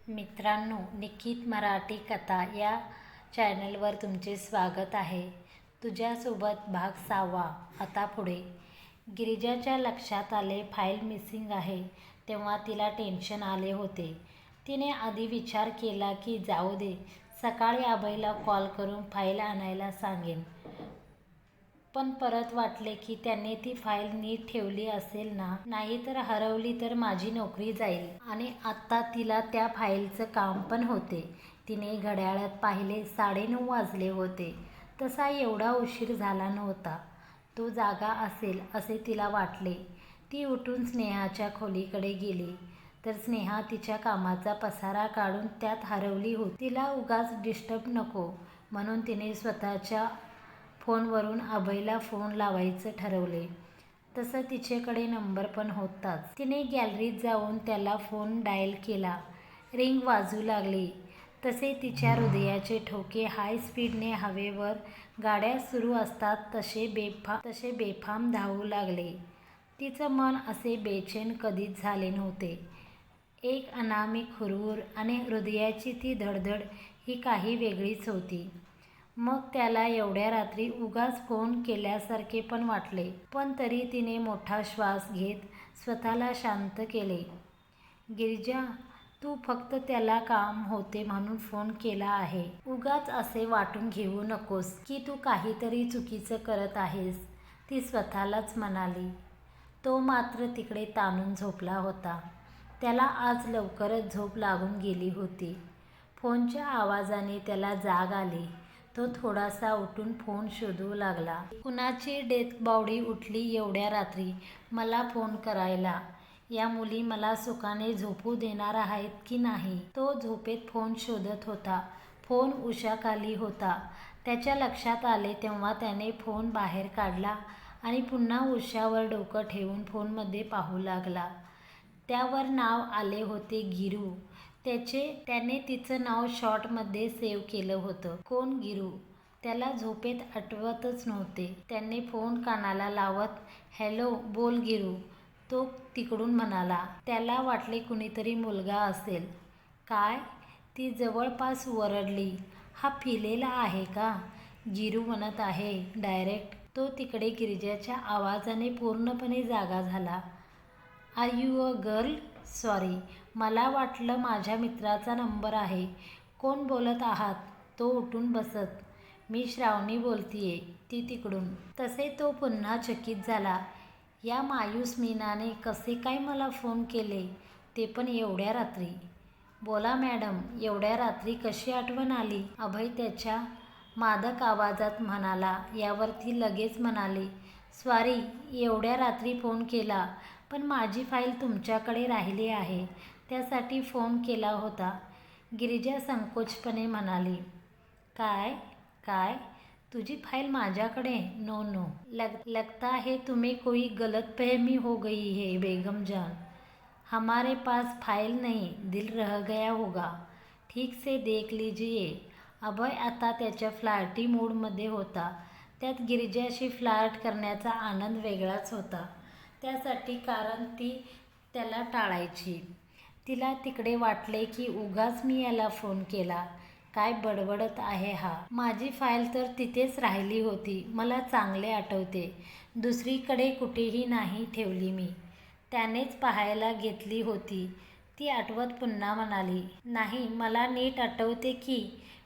मित्रांनो, निकित मराठी कथा या चॅनलवर तुमचे स्वागत आहे. तुझ्यासोबत भाग 6. आता पुढे. गिरिजाच्या लक्षात आले फाईल मिसिंग आहे तेव्हा तिला टेन्शन आले होते. तिने आधी विचार केला की जाऊ दे, सकाळी अभयला कॉल करून फाईल आणायला सांगेन. पण परत वाटले की त्याने ती फाईल नीट ठेवली असेल ना, नाहीतर हरवली तर माझी नोकरी जाईल. आणि आत्ता तिला त्या फाईलचं काम पण होते. तिने घड्याळात पाहिले 9:30 वाजले होते. तसा एवढा उशीर झाला नव्हता. तो जागा असेल असे तिला वाटले. ती उठून स्नेहाच्या खोलीकडे गेली तर स्नेहा तिच्या कामाचा पसारा काढून त्यात हरवली होती. तिला उगाच डिस्टर्ब नको म्हणून तिने स्वतःच्या फोनवरून अभयला फोन लावायचं ठरवले. तसं तिच्याकडे नंबर पण होताच. तिने गॅलरीत जाऊन त्याला फोन डायल केला. रिंग वाजू लागली तसे तिच्या हृदयाचे ठोके हाय स्पीडने हवेवर गाड्या सुरू असतात तसे बेफाम धावू लागले. तिचं मन असे बेचैन कधीच झाले नव्हते. एक अनामिक हुरहुर आणि हृदयाची ती धडधड ही काही वेगळीच होती. मग त्याला एवढ्या रात्री उगाच फोन केल्यासारखे पण वाटले. पण तरी तिने मोठा श्वास घेत स्वतःला शांत केले. गिरिजा, तू फक्त त्याला काम होते म्हणून फोन केला आहे. उगाच असे वाटून घेऊ नकोस की तू काहीतरी चुकीचं करत आहेस, ती स्वतःलाच म्हणाली. तो मात्र तिकडे ताणून झोपला होता. त्याला आज लवकरच झोप लागून गेली होती. फोनच्या आवाजाने त्याला जाग आली. तो थोडासा उठून फोन शोधू लागला. कुणाची डेथबॉडी उठली एवढ्या रात्री मला फोन करायला? या मुली मला सुखाने झोपू देणार आहेत की नाही? तो झोपेत फोन शोधत होता. फोन उशाखाली होता. त्याच्या लक्षात आले तेव्हा त्याने फोन बाहेर काढला आणि पुन्हा उशावर डोकं ठेवून फोनमध्ये पाहू लागला. त्यावर नाव आले होते गिरू. त्याने तिचं नाव शॉर्टमध्ये सेव्ह केलं होतं. कोण गिरू? त्याला झोपेत आठवतच नव्हते. त्याने फोन कानाला लावत हॅलो बोल गिरू, तो तिकडून म्हणाला. त्याला वाटले कुणीतरी मुलगा असेल. काय? ती जवळपास वरडली. हा फिलेला आहे का? गिरू म्हणत आहे डायरेक्ट. तो तिकडे गिरिजाच्या आवाजाने पूर्णपणे जागा झाला. Are you a girl? Sorry, मला वाटलं माझ्या मित्राचा नंबर आहे. कोण बोलत आहात? तो उठून बसत. मी श्रावणी बोलतीये, ती तिकडून. तसे तो पुन्हा चकित झाला. या मायूस मीनाने कसे काय मला फोन केले, ते पण एवढ्या रात्री? बोला मॅडम, एवढ्या रात्री कशी आठवण आली? अभय त्याच्या मादक आवाजात म्हणाला. यावर ती लगेच म्हणाली, सॉरी एवढ्या रात्री फोन केला, पण माझी फाईल तुमच्याकडे राहिली आहे त्यासाठी फोन केला होता. गिरिजा संकोचपणे म्हणाली. काय काय? तुझी फाईल माझ्याकडे? नो नो, लगता है तुम्हें कोई गलतफहमी हो गई है बेगम जान. हमारे पास फाइल नहीं, दिल रह गया होगा. ठीक से देख लीजिए. अभय आता त्याच्या फ्लर्टी मूडमध्ये होता. त्यात गिरिजाशी फ्लर्ट करण्याचा आनंद वेगळाच होता. त्यासाठी कारण ती त्याला टाळायची. तिला तिकडे वाटले की उगाच मी याला फोन केला. काय बडबडत आहे हा? माझी फाईल तर तिथेच राहिली होती. मला चांगले आठवते. दुसरीकडे कुठेही नाही ठेवली मी. त्यानेच पाहायला घेतली होती. ती आठवत पुन्हा म्हणाली. नाही, मला नीट आठवते की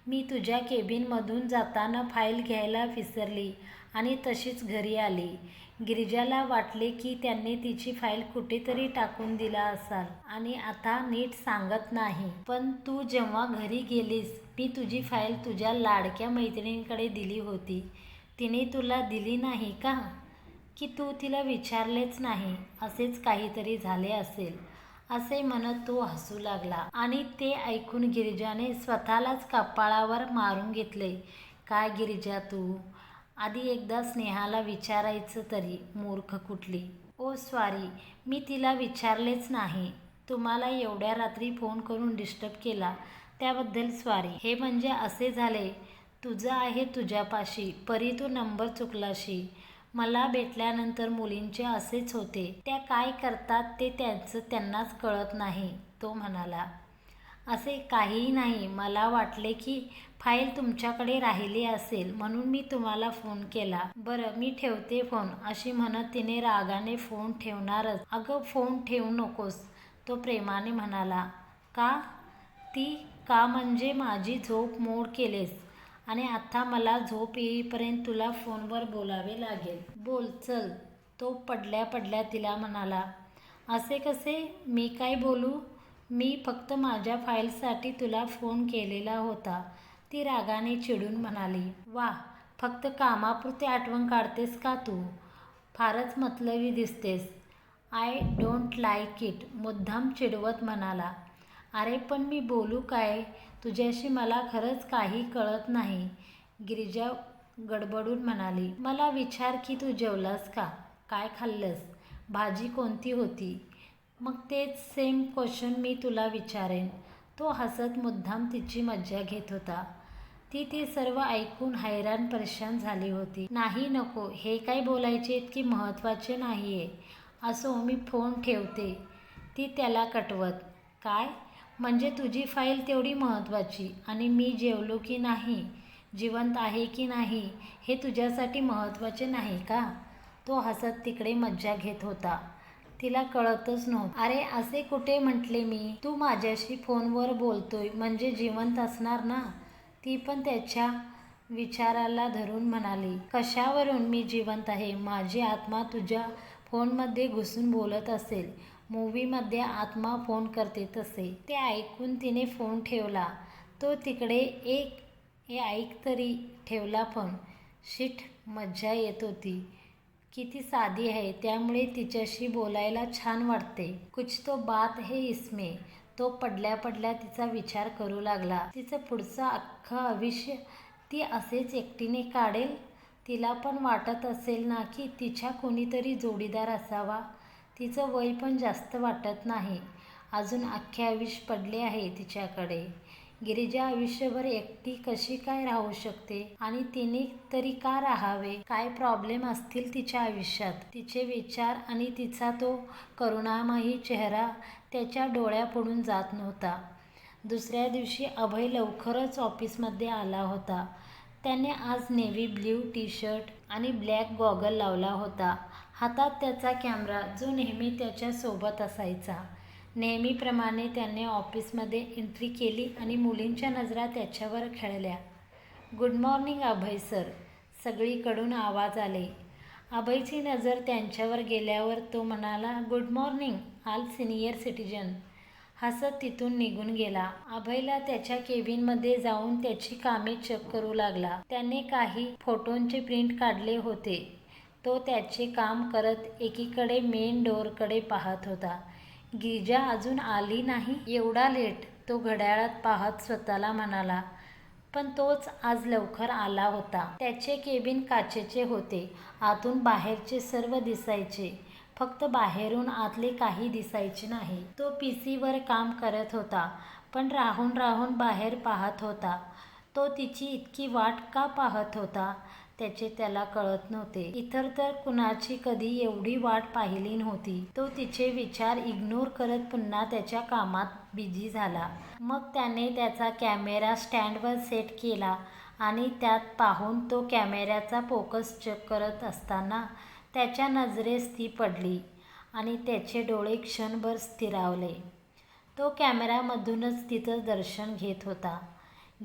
मी तुझ्या केबिनमधून जाताना फाईल घ्यायला विसरली आणि तशीच घरी आली. गिरिजाला वाटले की त्याने तिची फाईल कुठेतरी टाकून दिला असाल आणि आता नीट सांगत नाही. पण तू जेव्हा घरी गेलीस, मी तुझी फाईल तुझ्या लाडक्या मैत्रिणीकडे दिली होती. तिने तुला दिली नाही का? की तू तिला विचारलेच नाही? असेच काहीतरी झाले असेल, असे म्हणत तो हसू लागला. आणि ते ऐकून गिरिजाने स्वतःलाच कपाळावर मारून घेतले. काय गिरिजा तू? आधी एकदा स्नेहाला विचारायचं तरी, मूर्ख कुठली. ओ सॉरी, मी तिला विचारलेच नाही. तुम्हाला एवढ्या रात्री फोन करून डिस्टर्ब केला त्याबद्दल सॉरी. हे म्हणजे असे झाले, तुझं आहे तुझ्यापाशी, परी तू नंबर चुकलाशी. मला भेटल्यानंतर मुलींचे असेच होते. त्या काय करतात ते त्यांनाच कळत नाही, तो म्हणाला. असे काहीही नाही. मला वाटले की फाईल तुमच्याकडे राहिली असेल म्हणून मी तुम्हाला फोन केला. बरं मी ठेवते फोन, अशी म्हणत तिने रागाने फोन ठेवणारच. अगं फोन ठेवू नकोस, तो प्रेमाने म्हणाला. का? ती का म्हणजे माझी झोप मोड केलेस आणि आता मला झोप येईपर्यंत तुला फोनवर बोलावे लागेल. बोल चल, तो पडल्या पडल्या तिला म्हणाला. असे कसे? मी काय बोलू? मी फक्त माझ्या फाईलसाठी तुला फोन केलेला होता, ती रागाने चिडून म्हणाली. वा, फक्त कामापुरती आठवण काढतेस का तू? फारच मतलबी दिसतेस. आय डोंट लाईक इट, मुद्दाम चिडवत म्हणाला. अरे पण मी बोलू काय तुझ्याशी? मला खरंच काही कळत नाही, गिरिजा गडबडून म्हणाली. मला विचार की तू जेवलास का? काय खाल्लंस? भाजी कोणती होती? मग तेच सेम क्वेश्चन मी तुला विचारेन. तो हसत मुद्दाम तिची मज्जा घेत होता. ती ते सर्व ऐकून हैराण परेशान झाली होती. नाही नको, हे काय बोलायचे इतके महत्त्वाचे नाहीये. असो, मी फोन ठेवते, ती त्याला कटवत. काय? म्हणजे तुझी फाईल तेवढी महत्त्वाची आणि मी जेवलो की नाही, जिवंत आहे की नाही, हे तुझ्यासाठी महत्त्वाचे नाही का? तो हसत तिकडे मज्जा घेत होता. तिला कळतच नव्हतं. अरे असे कुठे म्हटले मी? तू माझ्याशी फोनवर बोलतोय म्हणजे जिवंत असणार ना? ती पण त्याच्या विचाराला धरून म्हणाली. कशावरून मी जिवंत आहे? माझी आत्मा तुझ्या फोनमध्ये घुसून बोलत असेल. मूव्हीमध्ये आत्मा फोन करते तसे. ते ऐकून तिने फोन ठेवला. तो तिकडे ऐक तरी ठेवला फोन. शिट, मज्जा येत होती. किती साधी आहे, त्यामुळे तिच्याशी बोलायला छान वाटते. कुछ तो बात है इसमें. तो पडल्या पडल्या तिचा विचार करू लागला. तिचं पुढचं अख्खं आयुष्य ती असेच एकटीने काढेल. तिला पण वाटत असेल ना की तिच्या कोणीतरी जोडीदार असावा. तिचं वय पण जास्त वाटत नाही. अजून अख्खे आयुष्य पडले आहे तिच्याकडे. गिरिजा आयुष्यभर एकटी कशी काय राहू शकते? आणि तिने तरी का राहावे? काय प्रॉब्लेम असतील तिच्या आयुष्यात? तिचे विचार आणि तिचा तो करुणामयी चेहरा त्याच्या डोळ्यापुढून जात नव्हता. दुसऱ्या दिवशी अभय लवकरच ऑफिसमध्ये आला होता. त्याने आज नेव्ही ब्ल्यू टी शर्ट आणि ब्लॅक गॉगल लावला होता. हातात त्याचा कॅमेरा, जो नेहमी त्याच्या सोबत असायचा. नेहमीप्रमाणे त्याने ऑफिसमध्ये एंट्री केली आणि मुलींच्या नजरा त्याच्यावर खेळल्या. गुड मॉर्निंग अभय सर, सगळीकडून आवाज आले. अभयची नजर त्यांच्यावर गेल्यावर तो म्हणाला, good morning all senior citizen. हसत तिथून निघून गेला. अभयला त्याच्या केबिनमध्ये जाऊन त्याची कामे चेक करू लागला. त्याने काही फोटोंचे प्रिंट काढले होते. तो त्याचे काम करत एकीकडे मेन डोअरकडे पाहत होता. गिरिजा अजून आली नाही? एवढा लेट? तो घड्याळात पाहत स्वतःला म्हणाला. पण तोच आज लवकर आला होता. त्याचे केबिन काचेचे होते. आतून बाहेरचे सर्व दिसायचे, फक्त बाहेरून आतले काही दिसायचे नाही. तो पीसीवर काम करत होता, पण राहून राहून बाहेर पाहत होता. तो तिची इतकी वाट का पाहत होता त्याचे त्याला कळत नव्हते. इतर तर कुणाची कधी एवढी वाट पाहिली नव्हती. तो तिचे विचार इग्नोर करत पुन्हा त्याच्या कामात बिझी झाला. मग त्याने त्याचा कॅमेरा स्टँडवर सेट केला आणि त्यात पाहून तो कॅमेऱ्याचा फोकस चेक करत असताना त्याच्या नजरेस ती पडली आणि त्याचे डोळे क्षणभर स्थिरावले. तो कॅमेऱ्यामधूनच तिचं दर्शन घेत होता.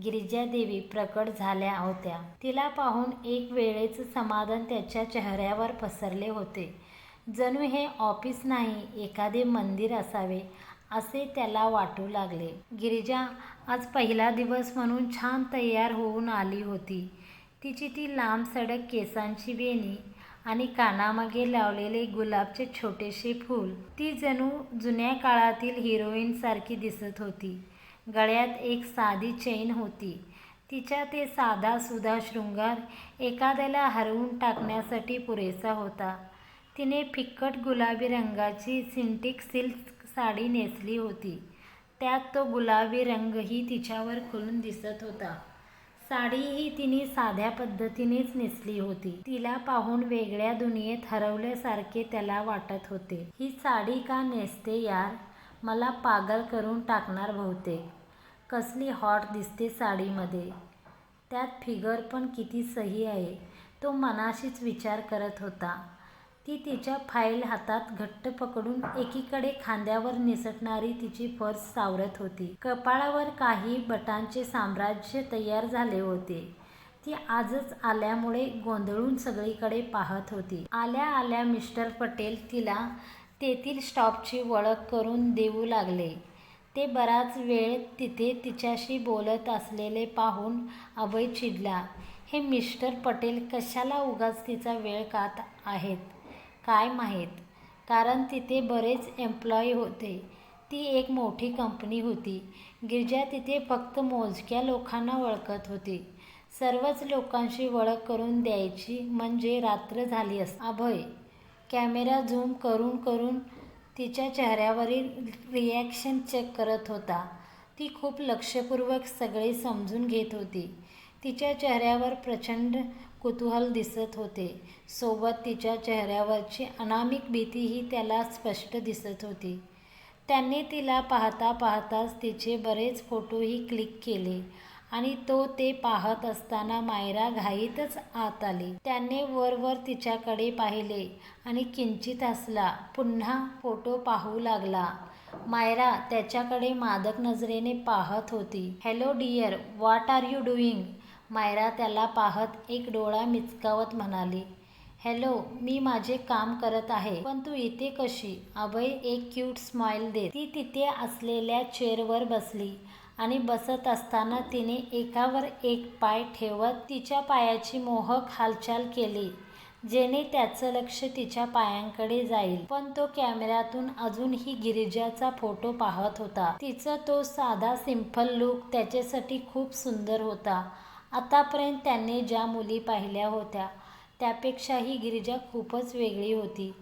गिरिजादेवी प्रकट झाल्या होत्या. तिला पाहून एक वेळेचं समाधान त्याच्या चेहऱ्यावर पसरले होते. जणू हे ऑफिस नाही, एखादे मंदिर असावे असे त्याला वाटू लागले. गिरिजा आज पहिला दिवस म्हणून छान तयार होऊन आली होती. तिची ती लांब सडक केसांची वेणी आणि कानामागे लावलेले गुलाबचे छोटेसे फूल, ती जणू जुन्या काळातील हिरोईनसारखी दिसत होती. गळ्यात एक साधी चेन होती. तिचा ते साधासुधा शृंगार एखाद्याला हरवून टाकण्यासाठी पुरेसा होता. तिने फिक्कट गुलाबी रंगाची सिंथेटिक सिल्क साडी नेसली होती. त्यात तो गुलाबी रंगही तिच्यावर खुलून दिसत होता. साडीही तिने साध्या पद्धतीनेच नेसली होती. तिला पाहून वेगळ्या दुनियेत हरवल्यासारखे त्याला वाटत होते. ही साडी का नेसते यार? मला पागल करून टाकणार बहुतेक. कसली हॉट दिसते साडीमध्ये, त्यात फिगर पण किती सही आहे, तो मनाशीच विचार करत होता. ती तिच्या फाईल हातात घट्ट पकडून एकीकडे खांद्यावर निसटणारी तिची पर्स सावरत होती. कपाळावर काही बटांचे साम्राज्य तयार झाले होते. ती आजच आल्यामुळे गोंधळून सगळीकडे पाहत होती. आल्या आल्या मिस्टर पटेल तिला तेथील स्टॉपची ओळख करून देऊ लागले. ते बराच वेळ तिथे तिच्याशी बोलत असलेले पाहून अभय चिडला. हे मिस्टर पटेल कशाला उगाच तिचा वेळ खात आहेत काय माहीत, कारण तिथे बरेच एम्प्लॉई होते. ती एक मोठी कंपनी होती. गिरिजा तिथे फक्त मोजक्या लोकांना ओळखत होती. सर्वच लोकांशी ओळख करून द्यायची म्हणजे रात्र झाली असती. अभय कॅमेरा झूम करून करून तिच्या चेहऱ्यावरील रिॲक्शन चेक करत होता. ती खूप लक्षपूर्वक सगळे समजून घेत होती. तिच्या चेहऱ्यावर प्रचंड कुतूहल दिसत होते. सोबत तिच्या चेहऱ्यावरची अनामिक भीतीही त्याला स्पष्ट दिसत होती. त्याने तिला पाहता पाहताच तिचे बरेच फोटोही क्लिक केले आणि तो ते पाहत असताना मायरा घाईतच आत आली. त्याने वरवर तिच्याकडे पाहिले आणि किंचित हसला. पुन्हा फोटो पाहू लागला. मायरा त्याच्याकडे मादक नजरेने पाहत होती. Hello dear, what are you doing? Myra त्याला पाहत एक डोळा मिचकावत म्हणाली. हॅलो, मी माझे काम करत आहे, पण तू इथे कशी? अभय एक क्यूट स्माईल देत ती तिथे असलेल्या चेअरवर बसली आणि बसत असताना तिने एकावर एक पाय ठेवत तिच्या पायाची मोहक हालचाल केली, जेणे त्याचं लक्ष तिच्या पायांकडे जाईल. पण तो कॅमेऱ्यातून अजूनही गिरिजाचा फोटो पाहत होता. तिचा तो साधा सिंपल लुक त्याच्यासाठी खूप सुंदर होता. आतापर्यंत त्याने ज्या मुली पाहिल्या होत्या त्यापेक्षाही गिरिजा खूपच वेगळी होती.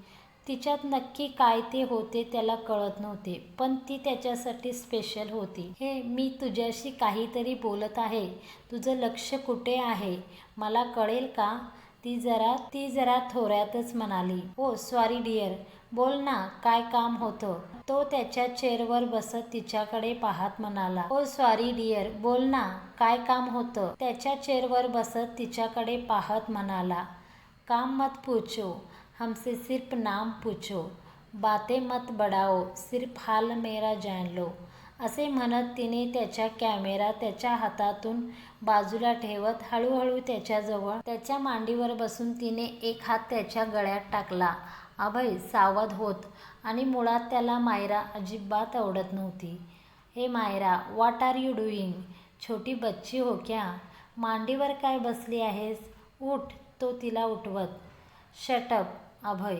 तिच्यात नक्की काय ते होते त्याला कळत नव्हते, पण ती त्याच्यासाठी स्पेशल होती. हे मी तुझ्याशी काहीतरी बोलत आहे, तुझं लक्ष कुठे आहे मला कळेल का? ती जरा थोड्यातच म्हणाली. ओ सॉरी डिअर, बोल ना, काय काम होतं? तो त्याच्या चेअरवर बसत तिच्याकडे पाहत म्हणाला. ओ सॉरी डिअर, बोल ना, काय काम होतं? त्याच्या चेअरवर बसत तिच्याकडे पाहत म्हणाला. काम मत पूछो, हमसे सिर्फ नाम पूछो, बातें मत बढ़ाओ, सिर्फ हाल मेरा जान लो. असे म्हणत तिने त्याचा कॅमेरा त्याच्या हातातून बाजूला ठेवत हळूहळू त्याच्याजवळ त्याच्या मांडीवर बसून तिने एक हात त्याच्या गळ्यात टाकला. अभय सावध होत आणि मुळात त्याला मायरा अजिबात आवडत नव्हती. Hey Myra, what are you doing? छोटी बच्ची हो क्या? मांडीवर काय बसली आहेस? उठ, तो तिला उठवत. शटअप अभय,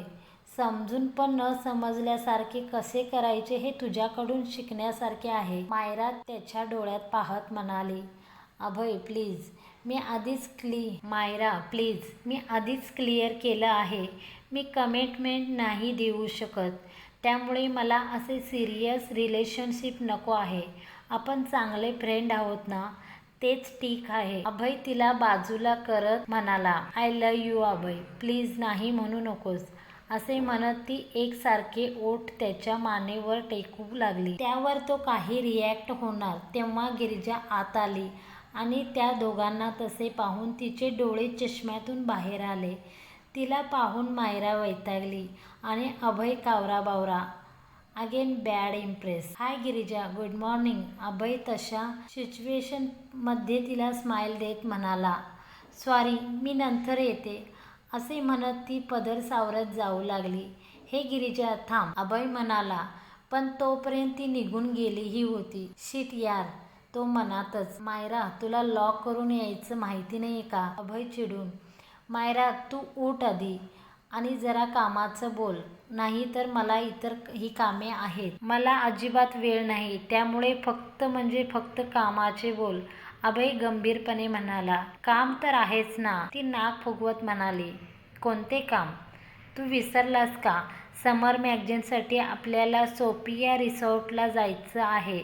समजून पण न समजल्यासारखे कसे करायचे हे तुझ्याकडून शिकण्यासारखे आहे. मायरा त्याच्या डोळ्यात पाहत म्हणाली. अभय प्लीज, मायरा प्लीज, मी आधीच क्लिअर केलं आहे, मी कमिटमेंट नाही देऊ शकत. त्यामुळे मला असे सिरियस रिलेशनशिप नको आहे. आपण चांगले फ्रेंड आहोत ना, तेच ठीक आहे. अभय तिला बाजूला करत म्हणाला. I love you Abhay, please नाही म्हणू नकोस. असे म्हणत ती एकसारखे ओठ त्याच्या मानेवर टेकवू लागली. त्यावर तो काही रिॲक्ट होणार तेव्हा गिरिजा आत आली आणि त्या दोघांना तसे पाहून तिचे डोळे चष्म्यातून बाहेर आले. तिला पाहून मायरा वैतागली आणि अभय कावराबावरा. Again bad impress. Hi Girija, good morning. Abhay तशा सिच्युएशनमध्ये तिला स्माईल देत म्हणाला. सॉरी, मी नंतर येते. असे म्हणत ती पदर सावरत जाऊ लागली. हे गिरिजा थांब, अभय म्हणाला, पण तोपर्यंत ती निघून गेलीही होती. शिट यार, तो मनातच. मायरा, तुला लॉक करून यायचं माहिती नाही का? अभय चिडून. मायरा तू उठ आधी आणि जरा कामाचं बोल, नाही तर मला इतर ही कामे आहेत. मला अजिबात वेळ नाही, त्यामुळे फक्त म्हणजे फक्त कामाचे बोल. अभय गंभीरपणे म्हणाला. काम तर आहेच ना, ती नाक फुगवत म्हणाली. कोणते काम? तू विसरलास का? समर मॅगझिनसाठी आपल्याला सोफिया रिसॉर्टला जायचं आहे.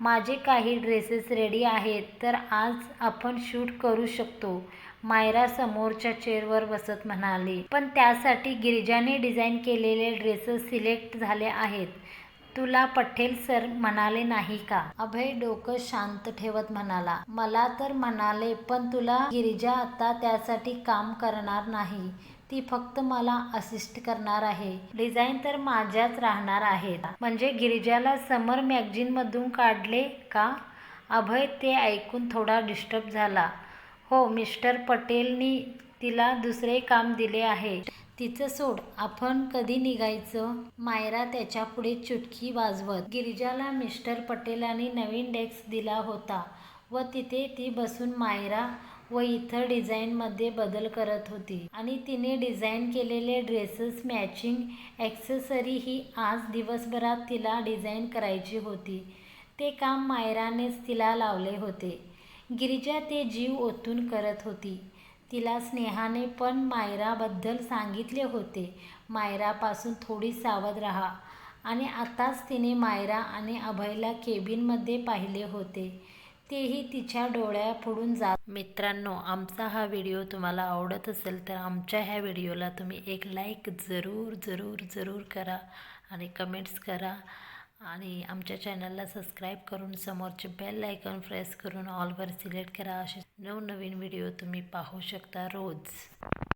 माझे काही ड्रेसेस रेडी आहेत, तर आज आपण शूट करू शकतो. मायरा समोरच्या चेअरवर बसत म्हणाली. पण त्यासाठी गिरिजाने डिझाईन केलेले ड्रेसेस सिलेक्ट झाले आहेत. तुला पटेल सर म्हणाले नाही का? अभय डोकं शांत ठेवत म्हणाला, मला तर म्हणाले, पण तुला गिरिजा आता त्यासाठी काम करणार नाही. ती फक्त मला असिस्ट करणार आहे. डिझाईन तर माझ्याच राहणार आहेत. म्हणजे गिरिजाला समर मॅगझिनमधून काढले का? अभय ते ऐकून थोडा डिस्टर्ब झाला. हो, मिस्टर पटेलनी तिला दुसरे काम दिले आहे. तिचं सोड, आपण कधी निघायचं? मायरा त्याच्यापुढे चुटकी वाजवत. गिरिजाला मिस्टर पटेलांनी नवीन डेस्क दिला होता व तिथे ती बसून मायरा व इतर डिझाईनमध्ये बदल करत होती. आणि तिने डिझाईन केलेले ड्रेसेस मॅचिंग ॲक्सेसरीही आज दिवसभरात तिला डिझाईन करायची होती. ते काम मायरानेच तिला लावले होते. गिरिजा ते जीव ओतून करत होती. तिला स्नेहाने पण मायराबद्दल सांगितले होते, मायरापासून थोडी सावध राहा. आणि आताच तिने मायरा आणि अभयला केबिनमध्ये पाहिले होते. तेही तिच्या डोळ्यापुढून जात. मित्रांनो, आमचा हा व्हिडिओ तुम्हाला आवडत असेल तर आमच्या ह्या व्हिडिओला तुम्ही एक लाईक जरूर करा आणि कमेंट्स करा. आणि आमच्या चॅनलला सबस्क्राईब करून समोरचे बेल आयकॉन प्रेस करून ऑलवर सिलेक्ट करा. असे नवनवीन व्हिडिओ तुम्ही पाहू शकता रोज.